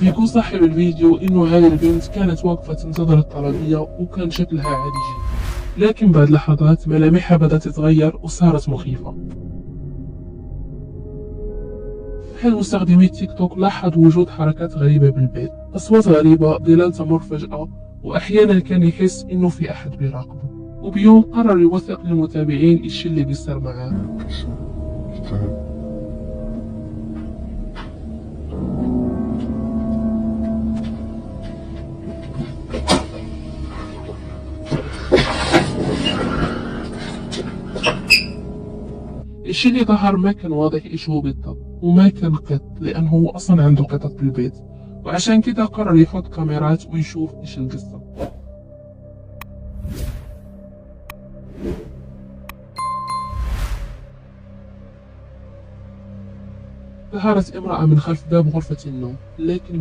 بيقول صاحب الفيديو إنه هذه البنت كانت واقفة تنتظر الطلبية وكان شكلها عادي جدا، لكن بعد لحظات ملامحها بدأت تتغير وصارت مخيفة. أحد مستخدمي تيك توك لاحظ وجود حركات غريبة بالبيت، أصوات غريبة، ظلال تمر فجأة، وأحيانا كان يحس إنه في أحد بيراقبه. وبيوم قرر يوثق للمتابعين إيش اللي بيصير معاه. الشيء اللي ظهر ما كان واضح إيش هو بالضبط، وما كان قط لأنه هو أصلا عنده قطط بالبيت، وعشان كده قرر يحط كاميرات ويشوف إيش القصة. ظهرت امرأة من خلف باب غرفة النوم، لكن